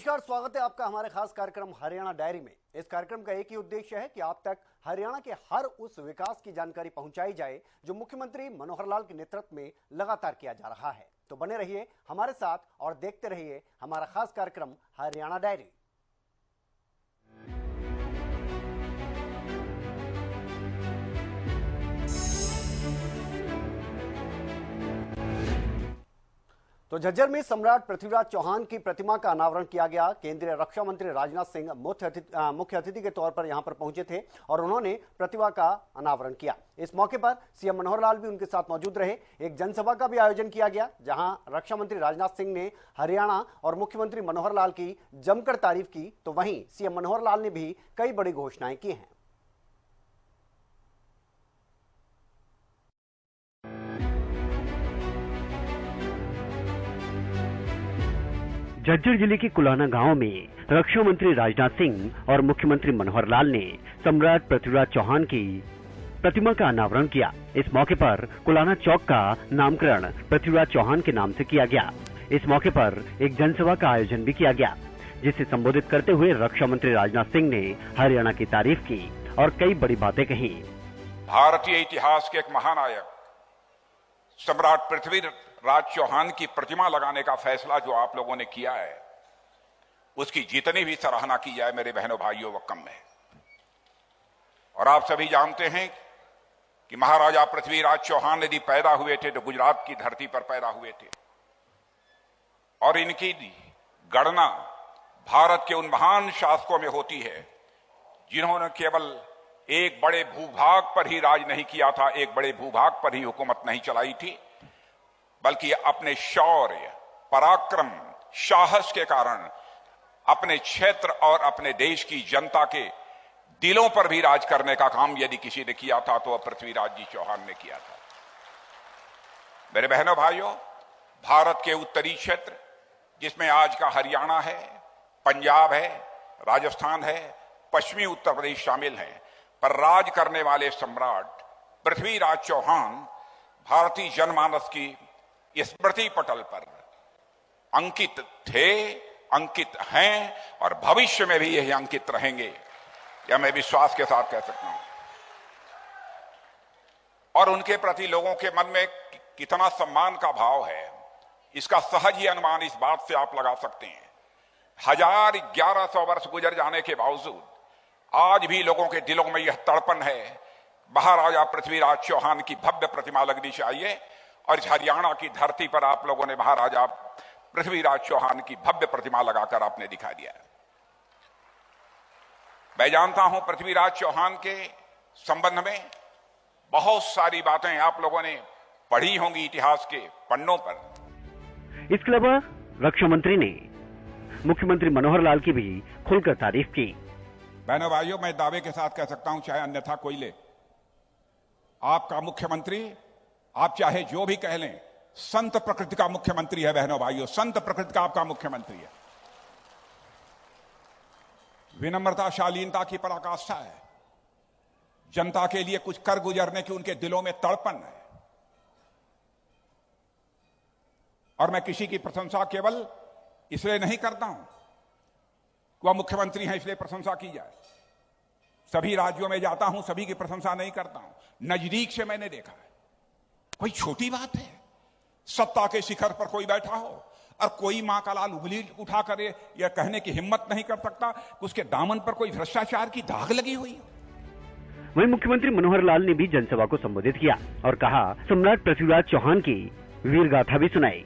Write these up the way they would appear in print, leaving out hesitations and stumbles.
नमस्कार, स्वागत है आपका हमारे खास कार्यक्रम हरियाणा डायरी में। इस कार्यक्रम का एक ही उद्देश्य है कि आप तक हरियाणा के हर उस विकास की जानकारी पहुंचाई जाए जो मुख्यमंत्री मनोहर लाल के नेतृत्व में लगातार किया जा रहा है। तो बने रहिए हमारे साथ और देखते रहिए हमारा खास कार्यक्रम हरियाणा डायरी। तो झज्जर में सम्राट पृथ्वीराज चौहान की प्रतिमा का अनावरण किया गया। केंद्रीय रक्षा मंत्री राजनाथ सिंह मुख्य अतिथि के तौर पर यहां पर पहुंचे थे और उन्होंने प्रतिमा का अनावरण किया। इस मौके पर सीएम मनोहर लाल भी उनके साथ मौजूद रहे। एक जनसभा का भी आयोजन किया गया जहां रक्षा मंत्री राजनाथ सिंह ने हरियाणा और मुख्यमंत्री मनोहर लाल की जमकर तारीफ की, तो वहीं सीएम मनोहर लाल ने भी कई बड़ी घोषणाएं की हैं। झज्जर जिले के कुलाना गांव में रक्षा मंत्री राजनाथ सिंह और मुख्यमंत्री मनोहर लाल ने सम्राट पृथ्वीराज चौहान की प्रतिमा का अनावरण किया। इस मौके पर कुलाना चौक का नामकरण पृथ्वीराज चौहान के नाम से किया गया। इस मौके पर एक जनसभा का आयोजन भी किया गया, जिसे संबोधित करते हुए रक्षा मंत्री राजनाथ सिंह ने हरियाणा की तारीफ की और कई बड़ी बातें कही। भारतीय इतिहास के एक महानायक सम्राट पृथ्वीराज चौहान की प्रतिमा लगाने का फैसला जो आप लोगों ने किया है, उसकी जितनी भी सराहना की जाए मेरे बहनों भाइयों वो कम है। और आप सभी जानते हैं कि महाराजा पृथ्वीराज चौहान यदि पैदा हुए थे तो गुजरात की धरती पर पैदा हुए थे और इनकी गणना भारत के उन महान शासकों में होती है जिन्होंने केवल एक बड़े भूभाग पर ही राज नहीं किया था, एक बड़े भूभाग पर ही हुकूमत नहीं चलाई थी, बल्कि अपने शौर्य, पराक्रम, साहस के कारण अपने क्षेत्र और अपने देश की जनता के दिलों पर भी राज करने का काम यदि किसी ने किया था तो वह पृथ्वीराज जी चौहान ने किया था। मेरे बहनों भाइयों, भारत के उत्तरी क्षेत्र जिसमें आज का हरियाणा है, पंजाब है, राजस्थान है, पश्चिमी उत्तर प्रदेश शामिल है, पर राज करने वाले सम्राट पृथ्वीराज चौहान भारतीय जनमानस की स्मृति पटल पर अंकित थे, अंकित हैं और भविष्य में भी यही अंकित रहेंगे, यह मैं विश्वास के साथ कह सकता हूं। और उनके प्रति लोगों के मन में कितना सम्मान का भाव है, इसका सहज ही अनुमान इस बात से आप लगा सकते हैं। 1100 वर्ष गुजर जाने के बावजूद आज भी लोगों के दिलों में यह तड़पन है, महाराजा पृथ्वीराज चौहान की भव्य प्रतिमा लगनी चाहिए। और इस हरियाणा की धरती पर आप लोगों ने महाराजा पृथ्वीराज चौहान की भव्य प्रतिमा लगाकर आपने दिखा दिया है। मैं जानता हूं पृथ्वीराज चौहान के संबंध में बहुत सारी बातें आप लोगों ने पढ़ी होंगी इतिहास के पन्नों पर। इसके अलावा रक्षा मंत्री ने मुख्यमंत्री मनोहर लाल की भी खुलकर तारीफ की। बहनों भाइयों, मैं दावे के साथ कह सकता हूं, चाहे अन्यथा कोई ले, आपका मुख्यमंत्री, आप चाहे जो भी कह लें, संत प्रकृति का मुख्यमंत्री है। बहनों भाइयों, संत प्रकृति का आपका मुख्यमंत्री है। विनम्रता, शालीनता की पराकाष्ठा है। जनता के लिए कुछ कर गुजरने की उनके दिलों में तड़पन है। और मैं किसी की प्रशंसा केवल इसलिए नहीं करता हूं कि वह मुख्यमंत्री हैं इसलिए प्रशंसा की जाए। सभी राज्यों में जाता हूं, सभी की प्रशंसा नहीं करता हूं। नजदीक से मैंने देखा है, कोई छोटी बात है सत्ता के शिखर पर कोई बैठा हो और कोई मां का लाल उंगली उठा कर यह कहने की हिम्मत नहीं कर सकता कि उसके दामन पर कोई भ्रष्टाचार की दाग लगी हुई हो। वहीं मुख्यमंत्री मनोहर लाल ने भी जनसभा को संबोधित किया और कहा, सम्राट पृथ्वीराज चौहान की वीर गाथा भी सुनाई।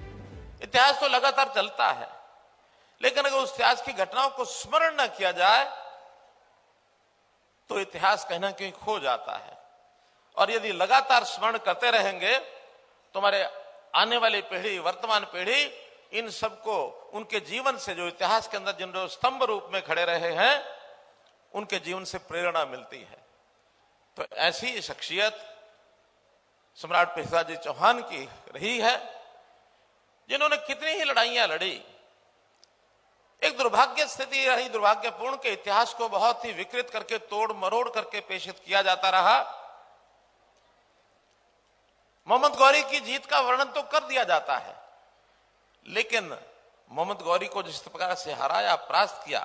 इतिहास तो लगातार चलता है, लेकिन अगर उस इतिहास की घटनाओं को स्मरण न किया जाए तो इतिहास कहीं ना कहीं खो जाता है। और यदि लगातार स्मरण करते रहेंगे तो हमारे आने वाली पीढ़ी, वर्तमान पीढ़ी, इन सबको उनके जीवन से, जो इतिहास के अंदर जिन जो स्तंभ रूप में खड़े रहे हैं, उनके जीवन से प्रेरणा मिलती है। तो ऐसी शख्सियत सम्राट पृथ्वीराज जी चौहान की रही है, जिन्होंने कितनी ही लड़ाइयां लड़ी। एक दुर्भाग्य स्थिति रही, दुर्भाग्यपूर्ण के इतिहास को बहुत ही विकृत करके, तोड़ मरोड़ करके पेश किया जाता रहा। मोहम्मद गौरी की जीत का वर्णन तो कर दिया जाता है, लेकिन मोहम्मद गौरी को जिस प्रकार से हराया, परास्त किया,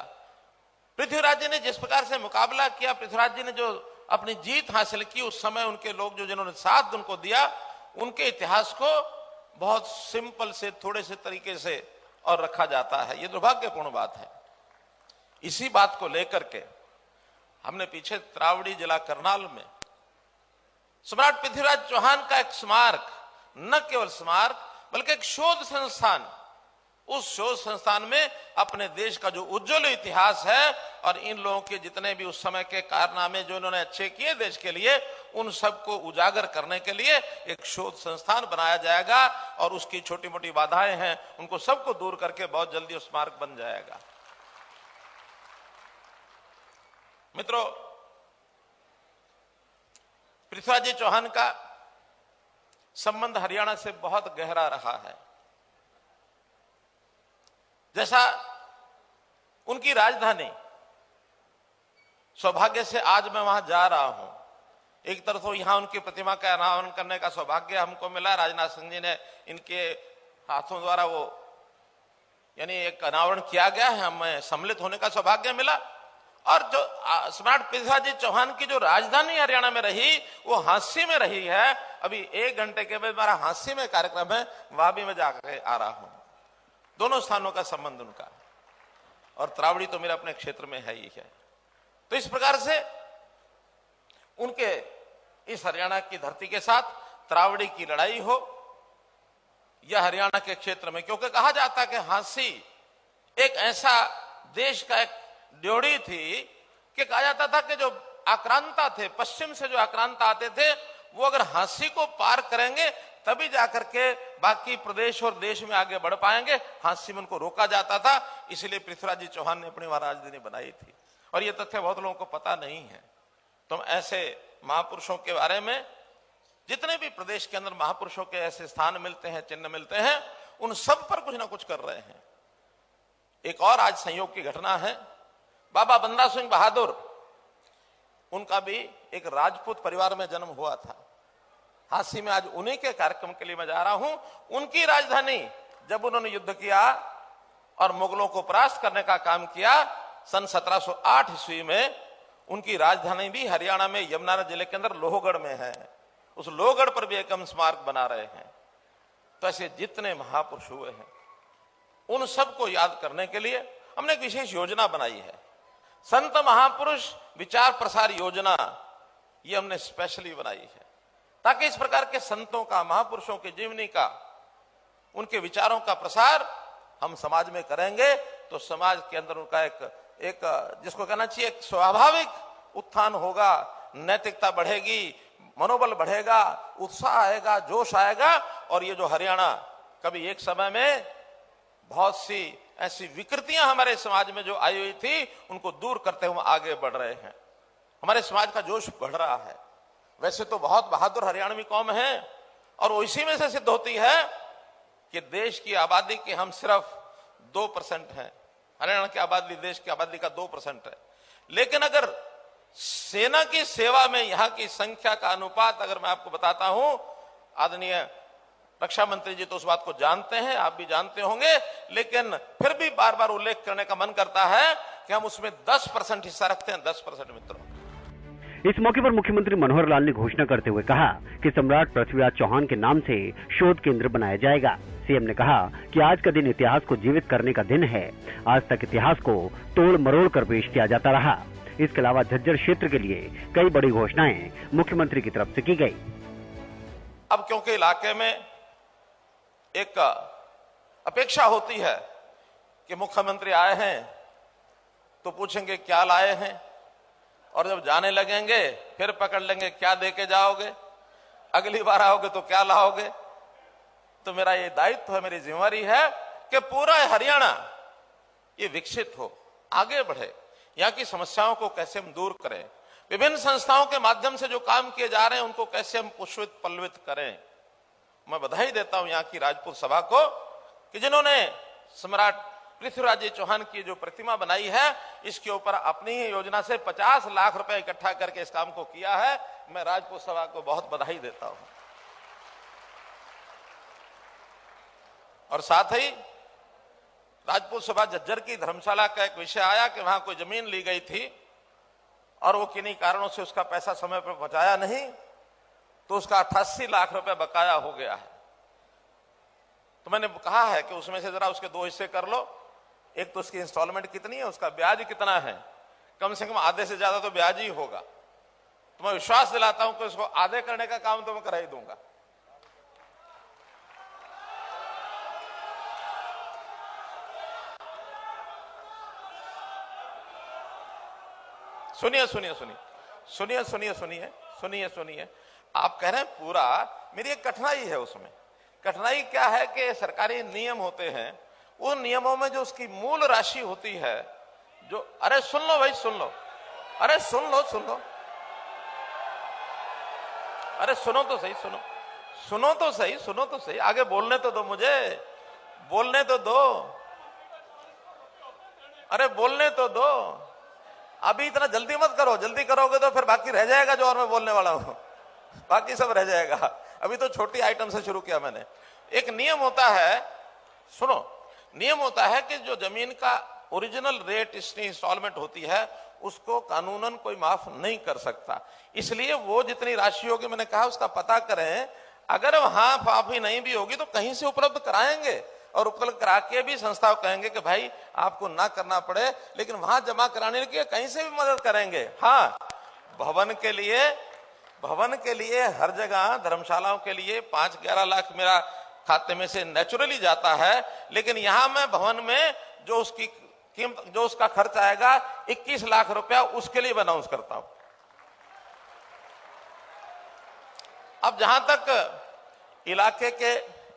पृथ्वीराज जी ने जिस प्रकार से मुकाबला किया, पृथ्वीराज जी ने जो अपनी जीत हासिल की, उस समय उनके लोग जो जिन्होंने साथ उनको दिया, उनके इतिहास को बहुत सिंपल से, थोड़े से तरीके से और रखा जाता है। ये दुर्भाग्यपूर्ण बात है। इसी बात को लेकर के हमने पीछे त्रावड़ी जिला करनाल में सम्राट पृथ्वीराज चौहान का एक स्मारक, न केवल स्मारक बल्कि एक शोध संस्थान, उस शोध संस्थान में अपने देश का जो उज्जवल इतिहास है और इन लोगों के जितने भी उस समय के कारनामे जो इन्होंने अच्छे किए देश के लिए, उन सबको उजागर करने के लिए एक शोध संस्थान बनाया जाएगा और उसकी छोटी मोटी बाधाएं हैं उनको सबको दूर करके बहुत जल्दी उस स्मारक बन जाएगा। मित्रों, पृथ्वीराज जी चौहान का संबंध हरियाणा से बहुत गहरा रहा है। जैसा उनकी राजधानी, सौभाग्य से आज मैं वहां जा रहा हूं, एक तरफ तो यहां उनकी प्रतिमा का अनावरण करने का सौभाग्य हमको मिला, राजनाथ सिंह जी ने इनके हाथों द्वारा वो यानी एक अनावरण किया गया है, हमें सम्मिलित होने का सौभाग्य मिला। और जो सम्राट पृथ्वीराज जी चौहान की जो राजधानी हरियाणा में रही, वो हांसी में रही है। अभी 1 घंटे के बाद हमारा हांसी में कार्यक्रम है, वहां भी मैं जाकर आ रहा हूं। दोनों स्थानों का संबंध उनका, और त्रावड़ी तो मेरे अपने क्षेत्र में है ही है। तो इस प्रकार से उनके इस हरियाणा की धरती के साथ त्रावड़ी की लड़ाई हो, यह हरियाणा के क्षेत्र में, क्योंकि कहा जाता है कि हांसी एक ऐसा देश का एक ड्योढ़ी थी कि कहा जाता था कि जो आक्रांता थे, पश्चिम से जो आक्रांता आते थे, वो अगर हांसी को पार करेंगे तभी जाकर के बाकी प्रदेश और देश में आगे बढ़ पाएंगे। हांसी में उनको रोका जाता था, इसलिए पृथ्वीराज जी चौहान ने अपनी वहां राजधानी बनाई थी। और ये तथ्य बहुत लोगों को पता नहीं है। तो हम ऐसे महापुरुषों के बारे में, जितने भी प्रदेश के अंदर महापुरुषों के ऐसे स्थान मिलते हैं, चिन्ह मिलते हैं, उन सब पर कुछ ना कुछ कर रहे हैं। एक और आज संयोग की घटना है, बाबा बंदा सिंह बहादुर, उनका भी एक राजपूत परिवार में जन्म हुआ था। हांसी में आज उन्हीं के कार्यक्रम के लिए मैं जा रहा हूं। उनकी राजधानी जब उन्होंने युद्ध किया और मुगलों को परास्त करने का काम किया सन 1708 ईस्वी में, उनकी राजधानी भी हरियाणा में यमुनानगर जिले के अंदर लोहगढ़ में है। उस लोहगढ़ पर भी एक हम स्मारक बना रहे हैं। तो ऐसे जितने महापुरुष हुए हैं, उन सबको याद करने के लिए हमने एक विशेष योजना बनाई है, संत महापुरुष विचार प्रसार योजना। ये हमने स्पेशली बनाई है ताकि इस प्रकार के संतों का, महापुरुषों की जीवनी का, उनके विचारों का प्रसार हम समाज में करेंगे तो समाज के अंदर उनका एक जिसको कहना चाहिए एक स्वाभाविक उत्थान होगा, नैतिकता बढ़ेगी, मनोबल बढ़ेगा, उत्साह आएगा, जोश आएगा। और ये जो हरियाणा कभी एक समय में बहुत सी ऐसी विकृतियां हमारे समाज में जो आई हुई थी, उनको दूर करते हुए आगे बढ़ रहे हैं। हमारे समाज का जोश बढ़ रहा है। वैसे तो बहुत बहादुर हरियाणवी कौम है और इसी में से सिद्ध होती है कि देश की आबादी के हम सिर्फ 2% हैं। हरियाणा की आबादी देश की आबादी का 2% है। लेकिन अगर सेना की सेवा में यहां की संख्या का अनुपात अगर मैं आपको बताता हूं, आदरणीय रक्षा मंत्री जी तो उस बात को जानते हैं, आप भी जानते होंगे, लेकिन फिर भी बार बार उल्लेख करने का मन करता है कि हम उसमें 10% हिस्सा रखते हैं। 10% मित्रों। इस मौके पर मुख्यमंत्री मनोहर लाल ने घोषणा करते हुए कहा कि सम्राट पृथ्वीराज चौहान के नाम से शोध केंद्र बनाया जाएगा। सीएम ने कहा कि आज का दिन इतिहास को जीवित करने का दिन है। आज तक इतिहास को तोड़ मरोड़ कर पेश किया जाता रहा। इसके अलावा झज्जर क्षेत्र के लिए कई बड़ी घोषणाएं मुख्यमंत्री की तरफ से की गई। अब क्योंकि इलाके में एक अपेक्षा होती है कि मुख्यमंत्री आए हैं तो पूछेंगे क्या लाए हैं, और जब जाने लगेंगे फिर पकड़ लेंगे क्या दे के जाओगे, अगली बार आओगे तो क्या लाओगे। तो मेरा ये दायित्व है, मेरी जिम्मेवारी है कि पूरा हरियाणा ये विकसित हो, आगे बढ़े। यहाँ की समस्याओं को कैसे हम दूर करें, विभिन्न संस्थाओं के माध्यम से जो काम किए जा रहे हैं उनको कैसे हम पुष्पित पल्लवित करें। मैं बधाई देता हूं यहाँ की राजपूत सभा को कि जिन्होंने सम्राट पृथ्वीराज जी चौहान की जो प्रतिमा बनाई है, इसके ऊपर अपनी ही योजना से 50 लाख रुपए इकट्ठा करके इस काम को किया है। मैं राजपूत सभा को बहुत बधाई देता हूं। और साथ ही राजपूत सभा झज्जर की धर्मशाला का एक विषय आया कि वहां कोई जमीन ली गई थी और वो किन्हीं कारणों से उसका पैसा समय पर पहुंचाया नहीं, तो उसका 88 लाख रुपए बकाया हो गया है। तो मैंने कहा है कि उसमें से जरा उसके 2 हिस्से कर लो, एक तो उसकी इंस्टॉलमेंट कितनी है, उसका ब्याज कितना है, कम से कम आधे से ज्यादा तो ब्याज ही होगा। तो मैं विश्वास दिलाता हूं कि उसको आधे करने का काम तो मैं करा ही दूंगा। सुनिए सुनिए सुनिए सुनिए सुनिए सुनिए सुनिए सुनिए आप कह रहे हैं पूरा, मेरी एक कठिनाई है उसमें। कठिनाई क्या है कि सरकारी नियम होते हैं, उन नियमों में जो उसकी मूल राशि होती है, जो अरे सुन लो भाई सुन लो, अरे सुन लो सुन लो, अरे सुनो तो सही, सुनो सुनो तो सही, सुनो तो सही, आगे बोलने तो दो, मुझे बोलने तो दो, अरे बोलने तो दो। अभी इतना जल्दी मत करो, जल्दी करोगे तो फिर बाकी रह जाएगा जो और मैं बोलने वाला हूं, बाकी सब रह जाएगा। अभी तो छोटी आइटम से शुरू किया मैंने। एक नियम होता है, सुनो, नियम होता है कि जो जमीन का ओरिजिनल रेट इसकी इंस्टॉलमेंट होती है उसको कानूनन कोई माफ नहीं कर सकता। इसलिए वो जितनी राशि होगी, मैंने कहा उसका पता करें, अगर वहां माफी नहीं भी होगी तो कहीं से उपलब्ध कराएंगे, और उपलब्ध करा के भी संस्था कहेंगे कि भाई आपको ना करना पड़े, लेकिन वहां जमा कराने के कहीं से भी मदद करेंगे। हाँ, भवन के लिए हर जगह, धर्मशालाओं के लिए 5-11 लाख मेरा खाते में से नेचुरली जाता है, लेकिन यहां मैं भवन में जो उसकी कीमत, जो उसका खर्च आएगा 21 लाख रुपया, उसके लिए अनाउंस करता हूं। अब जहां तक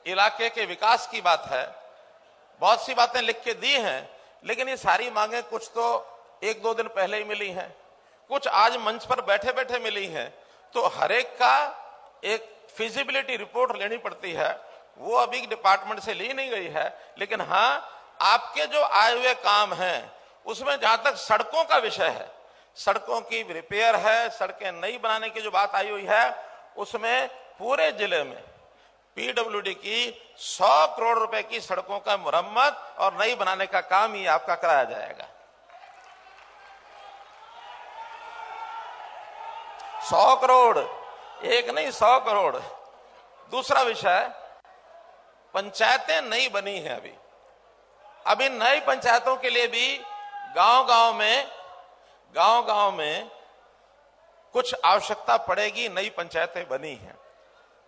इलाके के विकास की बात है, बहुत सी बातें लिख के दी हैं, लेकिन ये सारी मांगे कुछ तो 1-2 दिन पहले ही मिली हैं, कुछ आज मंच पर बैठे बैठे मिली हैं। तो हर एक का एक फिजिबिलिटी रिपोर्ट लेनी पड़ती है, वो अभी डिपार्टमेंट से ली नहीं गई है। लेकिन हाँ, आपके जो आए हुए काम हैं उसमें जहां तक सड़कों का विषय है, सड़कों की रिपेयर है, सड़कें नई बनाने की जो बात आई हुई है, उसमें पूरे जिले में पीडब्ल्यूडी की 100 करोड़ रुपए की सड़कों का मुरम्मत और नई बनाने का काम ही आपका कराया जाएगा। 100 करोड़, एक नहीं 100 करोड़। दूसरा विषय, पंचायतें नई बनी हैं अभी नई पंचायतों के लिए भी गांव-गांव में कुछ आवश्यकता पड़ेगी, नई पंचायतें बनी हैं।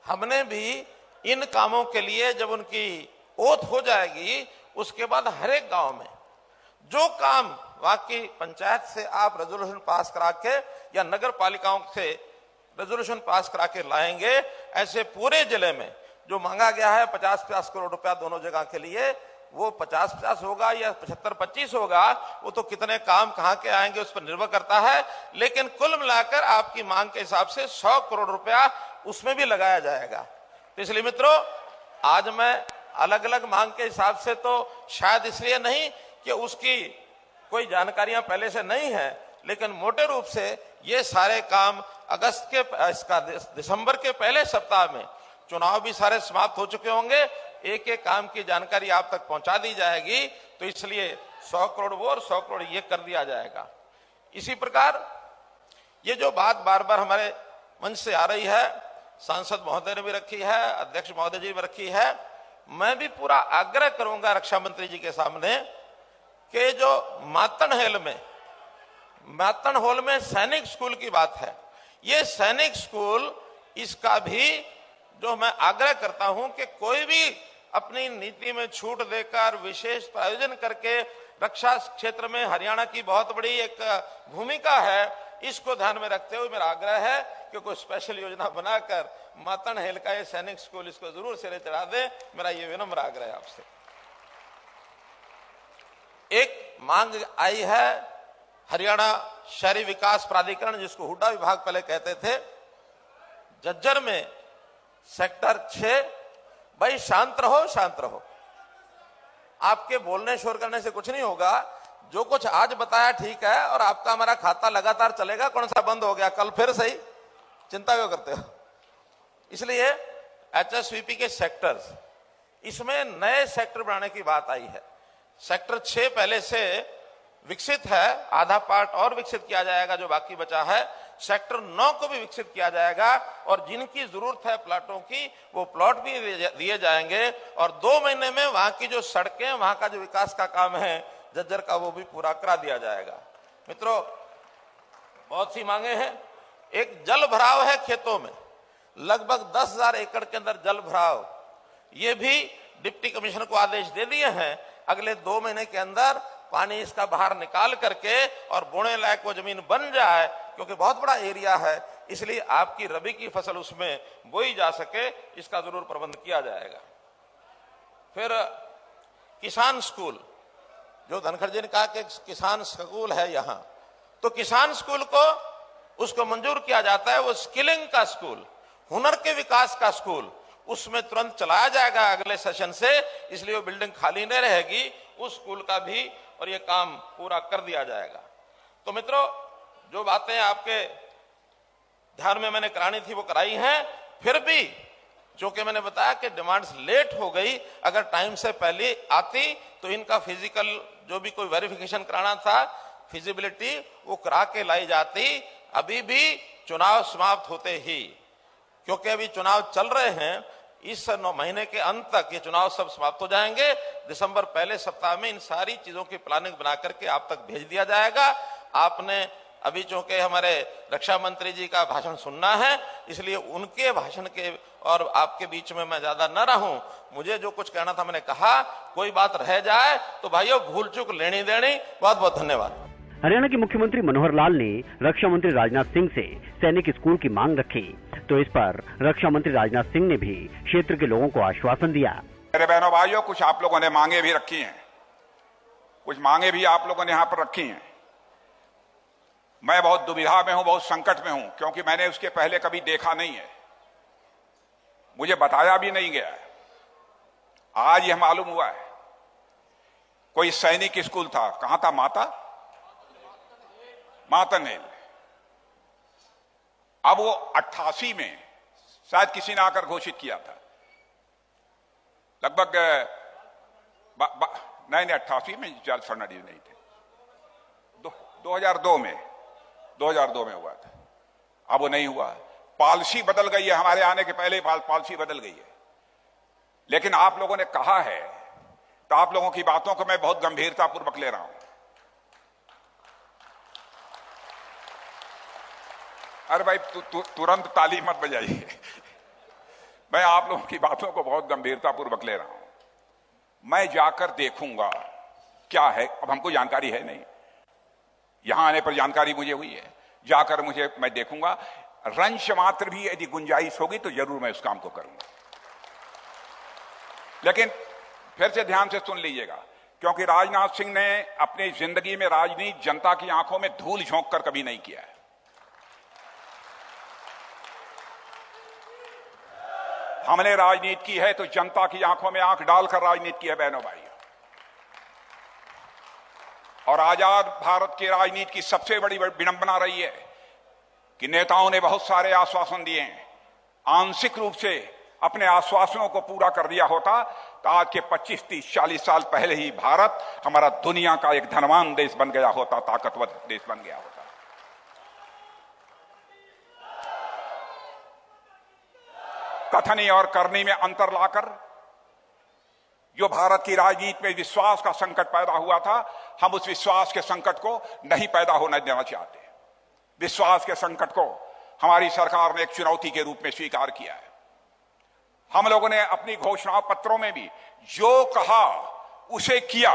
हमने भी इन कामों के लिए जब उनकी ओथ हो जाएगी, उसके बाद हर एक गांव में जो काम वाकई पंचायत से आप रेजोल्यूशन पास करा के या नगर पालिकाओं से रेजोल्यूशन पास करा के लाएंगे, ऐसे पूरे जिले में जो मांगा गया है 50-50 करोड़ रुपया दोनों जगह के लिए, वो 50-50 होगा या 75-25 होगा, वो तो कितने काम कहां के आएंगे उस पर निर्भर करता है। लेकिन कुल मिलाकर आपकी मांग के हिसाब से 100 करोड़ रुपया उसमें भी लगाया जाएगा। तो इसलिए मित्रों, आज मैं अलग अलग मांग के हिसाब से, तो शायद इसलिए नहीं कि उसकी कोई जानकारियां पहले से नहीं है, लेकिन मोटे रूप से ये सारे काम दिसंबर के पहले सप्ताह में, चुनाव भी सारे समाप्त हो चुके होंगे, एक एक काम की जानकारी आप तक पहुंचा दी जाएगी। तो इसलिए 100 करोड़ वो और 100 करोड़ ये कर दिया जाएगा। इसी प्रकार ये जो बात बार बार हमारे मंच से आ रही है, सांसद महोदय ने भी रखी है, अध्यक्ष महोदय जी ने भी रखी है, मैं भी पूरा आग्रह करूंगा रक्षा मंत्री जी के सामने कि जो मातन हॉल में सैनिक स्कूल की बात है, ये सैनिक स्कूल, इसका भी जो मैं आग्रह करता हूं कि कोई भी अपनी नीति में छूट देकर विशेष प्रायोजन करके, रक्षा क्षेत्र में हरियाणा की बहुत बड़ी एक भूमिका है, इसको ध्यान में रखते हुए मेरा आग्रह है कि कोई स्पेशल योजना बनाकर मातन हेल का ये सैनिक स्कूल, इसको जरूर सिरे चढ़ा दे। मेरा ये विनम्र आग्रह है आपसे। एक मांग आई है हरियाणा शहरी विकास प्राधिकरण, जिसको हुड्डा विभाग पहले कहते थे, झज्जर में सेक्टर 6, भाई शांत रहो। आपके बोलने शोर करने से कुछ नहीं होगा। जो कुछ आज बताया ठीक है, और आपका हमारा खाता लगातार चलेगा, कौन सा बंद हो गया कल फिर सही, चिंता क्यों करते हो। इसलिए HSVP के सेक्टर्स, इसमें नए सेक्टर बनाने की बात आई है। सेक्टर 6 पहले से विकसित है, आधा पार्ट और विकसित किया जाएगा जो बाकी बचा है। सेक्टर 9 को भी विकसित किया जाएगा और जिनकी जरूरत है प्लाटों की वो प्लॉट भी दिए जाएंगे और 2 महीने में वहां की जो सड़कें, वहां का जो विकास का काम है झज्जर का, वो भी पूरा करा दिया जाएगा। मित्रों, बहुत सी मांगे हैं। एक जल भराव है खेतों में, लगभग 10,000 एकड़ के अंदर जल भराव, ये भी डिप्टी कमिश्नर को आदेश दे दिए हैं। अगले 2 महीने के अंदर पानी इसका बाहर निकाल करके और बोने लायक वो जमीन बन जाए, क्योंकि बहुत बड़ा एरिया है, इसलिए आपकी रबी की फसल उसमें बोई जा सके, इसका जरूर प्रबंध किया जाएगा। फिर किसान स्कूल, जो धनखड़ जी ने कहा कि किसान स्कूल है यहां, तो किसान स्कूल को उसको मंजूर किया जाता है। वो स्किलिंग का स्कूल, हुनर के विकास का स्कूल, उसमें तुरंत चलाया जाएगा अगले सेशन से, इसलिए वो बिल्डिंग खाली नहीं रहेगी, उस स्कूल का भी और ये काम पूरा कर दिया जाएगा। तो मित्रों, जो बातें आपके ध्यान में मैंने करानी थी वो कराई हैं। फिर भी चूंकि मैंने बताया कि डिमांड्स लेट हो गई, अगर टाइम से पहले आती तो इनका फिजिकल जो भी कोई वेरिफिकेशन कराना था, फिजिबिलिटी, वो करा के लाई जाती। अभी भी चुनाव समाप्त होते ही, क्योंकि अभी चुनाव चल रहे हैं, इस 9 महीने के अंत तक ये चुनाव सब समाप्त हो जाएंगे। दिसंबर पहले सप्ताह में इन सारी चीजों की प्लानिंग बना करके आप तक भेज दिया जाएगा। आपने अभी चूंकि हमारे रक्षा मंत्री जी का भाषण सुनना है, इसलिए उनके भाषण के और आपके बीच में मैं ज्यादा न रहूं। मुझे जो कुछ कहना था मैंने कहा, कोई बात रह जाए तो भाइयों भूल चूक लेनी देनी। बहुत बहुत धन्यवाद। हरियाणा के मुख्यमंत्री मनोहर लाल ने रक्षा मंत्री राजनाथ सिंह से सैनिक स्कूल की मांग रखी, तो इस पर रक्षा मंत्री राजनाथ सिंह ने भी क्षेत्र के लोगों को आश्वासन दिया। मेरे बहनों भाइयों, कुछ आप लोगों ने मांगे भी रखी हैं, कुछ मांगे भी आप लोगों ने यहां पर रखी हैं। मैं बहुत दुविधा में हूं, बहुत संकट में हूं, क्योंकि मैंने उसके पहले कभी देखा नहीं है, मुझे बताया भी नहीं गया है। आज यह मालूम हुआ है। कोई सैनिक स्कूल था, कहां था? मातंगेल। अब वो 88 में शायद किसी ने आकर घोषित किया था, लगभग नहीं 88 में जॉर्ज फर्नांडिस नहीं थे, 2002 में हुआ था। अब वो नहीं हुआ, पॉलिसी बदल गई है, हमारे आने के पहले पॉलिसी बदल गई है। लेकिन आप लोगों ने कहा है तो आप लोगों की बातों को मैं बहुत गंभीरतापूर्वक ले रहा हूं। अरे भाई तुरंत ताली मत बजाइए। मैं आप लोगों की बातों को बहुत गंभीरतापूर्वक ले रहा हूं। मैं जाकर देखूंगा क्या है। अब हमको जानकारी है नहीं, यहां आने पर जानकारी मुझे हुई है। जाकर मैं देखूंगा, रंश मात्र भी यदि गुंजाइश होगी तो जरूर मैं उस काम को करूंगा। लेकिन फिर से ध्यान से सुन लीजिएगा, क्योंकि राजनाथ सिंह ने अपनी जिंदगी में राजनीति जनता की आंखों में धूल झोंक कर कभी नहीं किया है। हमने राजनीति की है तो जनता की आंखों में आंख डालकर राजनीति की है बहनों भाइयों। और आजाद भारत की राजनीति की सबसे बड़ी विडंबना रही है कि नेताओं ने बहुत सारे आश्वासन दिए हैं। आंशिक रूप से अपने आश्वासनों को पूरा कर दिया होता तो आज के 25, 30, 40 साल पहले ही भारत हमारा दुनिया का एक धनवान देश बन गया होता, ताकतवर देश बन गया होता। कथनी और करनी में अंतर लाकर जो भारत की राजनीति में विश्वास का संकट पैदा हुआ था, हम उस विश्वास के संकट को नहीं पैदा होने देना चाहते। विश्वास के संकट को हमारी सरकार ने एक चुनौती के रूप में स्वीकार किया है। हम लोगों ने अपनी घोषणा पत्रों में भी जो कहा उसे किया,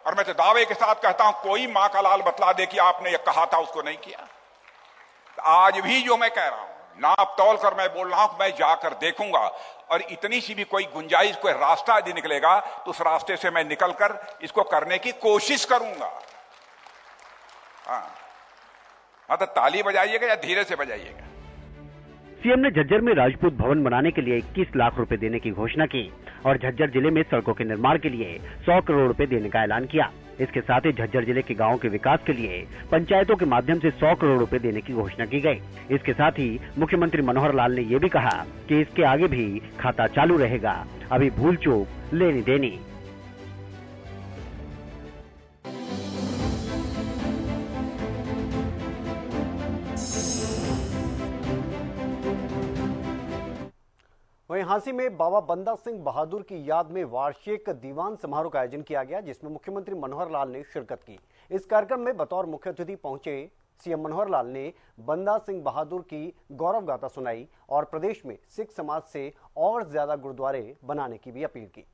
और मैं तो दावे के साथ कहता हूं कोई मां का लाल बतला दे कि आपने ये कहा था उसको नहीं किया। आज भी जो मैं कह रहा हूं, नाप तौल कर मैं बोल रहा हूं, मैं जाकर देखूंगा और इतनी सी भी कोई गुंजाइश, कोई रास्ता यदि निकलेगा तो उस रास्ते से मैं निकलकर इसको करने की कोशिश करूंगा। हाँ, तो ताली बजाइएगा या धीरे से बजाइएगा। सीएम ने झज्जर में राजपूत भवन बनाने के लिए 21 लाख रुपए देने की घोषणा की और झज्जर जिले में सड़कों के निर्माण के लिए 100 करोड़ रुपए देने का ऐलान किया। इसके साथ ही झज्जर जिले के गांवों के विकास के लिए पंचायतों के माध्यम से 100 करोड़ रुपए देने की घोषणा की गई। इसके साथ ही मुख्यमंत्री मनोहर लाल ने ये भी कहा कि इसके आगे भी खाता चालू रहेगा, अभी भूल चूक लेनी देनी। वहीं हांसी में बाबा बंदा सिंह बहादुर की याद में वार्षिक दीवान समारोह का आयोजन किया गया, जिसमें मुख्यमंत्री मनोहर लाल ने शिरकत की। इस कार्यक्रम में बतौर मुख्य अतिथि पहुंचे सीएम मनोहर लाल ने बंदा सिंह बहादुर की गौरव गाथा सुनाई और प्रदेश में सिख समाज से और ज्यादा गुरुद्वारे बनाने की भी अपील की।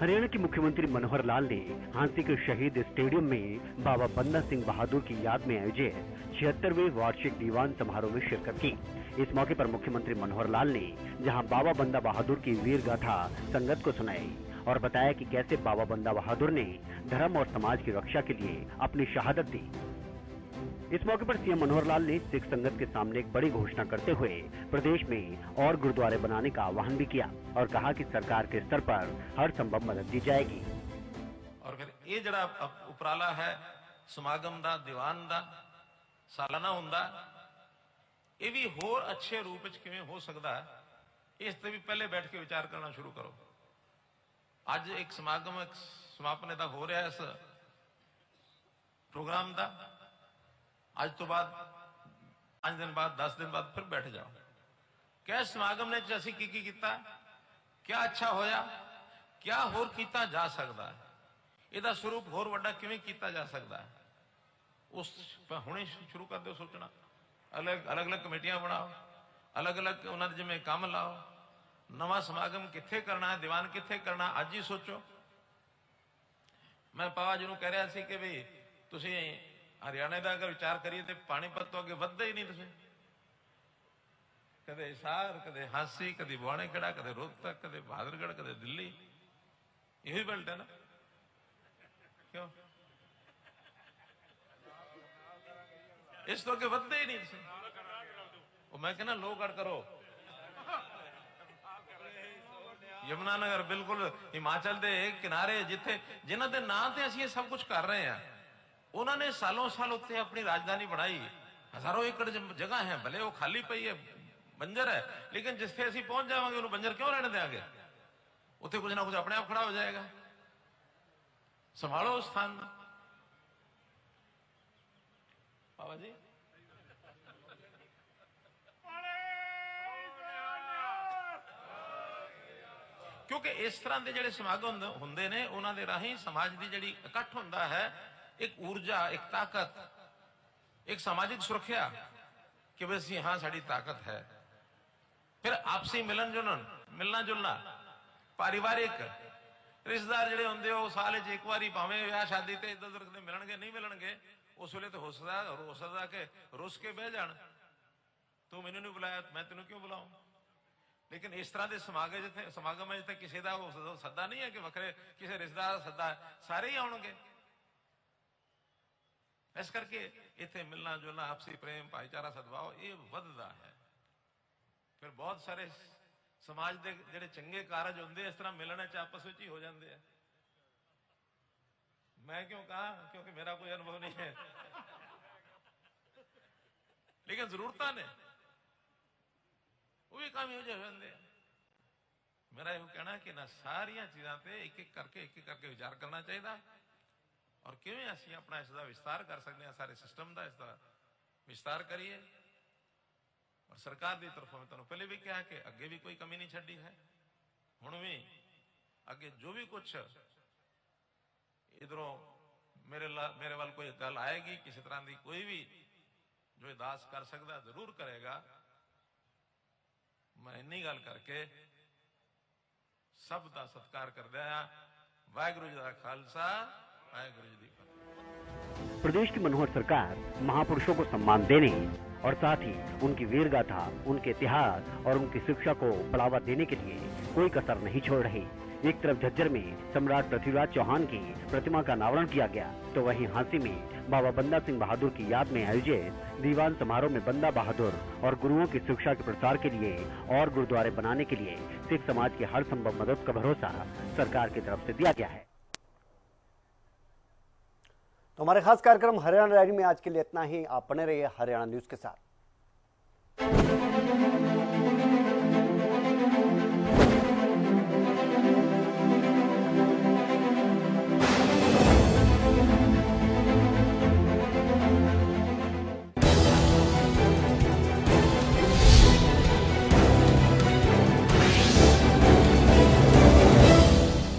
हरियाणा के मुख्यमंत्री मनोहर लाल ने हांसी के शहीद स्टेडियम में बाबा बंदा सिंह बहादुर की याद में आयोजित 76वें वार्षिक दीवान समारोह में शिरकत की। इस मौके पर मुख्यमंत्री मनोहर लाल ने जहां बाबा बंदा बहादुर की वीर गाथा संगत को सुनाई और बताया कि कैसे बाबा बंदा बहादुर ने धर्म और समाज की रक्षा के लिए अपनी शहादत दी। इस मौके पर सीएम मनोहर लाल ने सिख संगत के सामने एक बड़ी घोषणा करते हुए प्रदेश में और गुरुद्वारे बनाने का आह्वान भी किया और कहा कि सरकार के स्तर पर हर संभव मदद दी जाएगी। और फिर ये जरा उपराला है समागम दा दीवान दा सालाना हुंदा, ये भी होर अच्छे रूप च किवें हो सकदा है, इस ते भी पहले बैठ के विचार करना शुरू करो। आज एक समागम समापन दा हो रहा है इस प्रोग्राम दा, आज तो बाद 5 दिन बाद 10 दिन बाद फिर बैठ जाओ। क्या समागम ने असीं की कीता, क्या अच्छा होया, क्या होर कीता जा सकता है, इहदा स्वरूप होर वड्डा किवें कीता जा सकता है, उस हुणे शुरू कर दो सोचना। अलग अलग कमेटियां बनाओ, अलग अलग उन्होंने जिम्मे काम लाओ, नवा समागम कित्थे करना है, दीवान कित्थे करना, अज ही सोचो। मैं पावा जी नूं कह रहा सी कि भी तुसीं हरियाणे का अगर विचार करिए तो पानीपत तो अगे वधदे ही नहीं। तुसीं कदे हिसार, कदे हांसी, कदे बुआणेखड़ा, कदे रोहतक, कदे बहादुरगढ़, कदे दिल्ली, यही बेल्ट है ना। क्यों इस तो अगे वधदे ही नहीं। मैं कहना लोहगढ़ करो, यमुनानगर बिल्कुल हिमाचल के किनारे जिथे जिन्हां दे नाम ते असीं सब कुछ कर रहे हैं, उन्होंने सालों साल उत्ते अपनी राजधानी बनाई। हजारों एकड़ जगह है, भले वो खाली पई है, बंजर है, लेकिन जिथे असीं पहुंच जावांगे उन्हें बंजर क्यों रहने देंगे? उत्थे कुछ ना कुछ अपने आप खड़ा हो जाएगा। संभालो उस स्थान में। बाबा जी क्योंकि इस तरह के जिहड़े समागम हुंदे ने उन्हां दे राहीं समाज की जिहड़ी इकट्ठ हुंदा है, एक ऊर्जा, एक ताकत, एक सामाजिक सुरक्षा कि बस हाँ साड़ी ताकत है। फिर आपसी मिलन जुलन, मिलना जुलना, पारिवारिक रिश्तेदार जिहड़े हुंदे हो साल एक बारी भावें विआह शादी ते इधर उधर मिलणगे नहीं मिलणगे, उस वेले तो हो सकदा कि रुस के बह जाण, तू मैनू नहीं बुलाया मैं तेनू क्यों बुलाऊं। लेकिन इस तरह के समागम जिथे किसी का सद्दा नहीं है कि वखरे किसी रिश्तेदार का सद्दा है, सारे ही आउणगे। इस करके इत्थे मिलना जुलना, आपसी प्रेम, भाईचारा, सद्भाव ये वधदा है। फिर बहुत सारे समाज के जिहड़े चंगे कारज हुंदे इस तरह मिलने च आपस में ही हो जाते हैं। मैं क्यों कहा, क्योंकि मेरा कोई अनुभव नहीं है, लेकिन जरूरत ने वो भी काम हो जाते। मेरा यह कहना है कि ना सारिया चीज़ों पर एक एक करके विचार करना चाहिए और किवें असीं अपना इसका विस्तार कर सकते हैं, सारे सिस्टम का इसका विस्तार करिए। और सरकार की तरफों में तुहानूं पहले भी कहा कि अगे भी कोई कमी नहीं छड्डी है, हुण भी अगे जो भी कुछ इधरों मेरे वाल कोई गल आएगी, किसी तरह की कोई भी जो दास कर सकता जरूर करेगा। मैं इन्नी गल करके सब का सत्कार कर दिया। वाहिगुरू जी का खालसा, वाहिगुरू जी की फतेह। प्रदेश की मनोहर सरकार महापुरुषों को सम्मान देने और साथ ही उनकी वीर गाथा, उनके इतिहास और उनकी शिक्षा को बढ़ावा देने के लिए कोई कसर नहीं छोड़ रही। एक तरफ झज्जर में सम्राट पृथ्वीराज चौहान की प्रतिमा का अनावरण किया गया, तो वहीं हांसी में बाबा बंदा सिंह बहादुर की याद में आयोजित दीवान समारोह में बंदा बहादुर और गुरुओं की शिक्षा के प्रसार के लिए और गुरुद्वारे बनाने के लिए सिख समाज की हर संभव मदद का भरोसा सरकार की तरफ से दिया गया है। तो हमारे खास कार्यक्रम हरियाणा डायरी में आज के लिए इतना ही। आप बने रहिए हरियाणा न्यूज के साथ।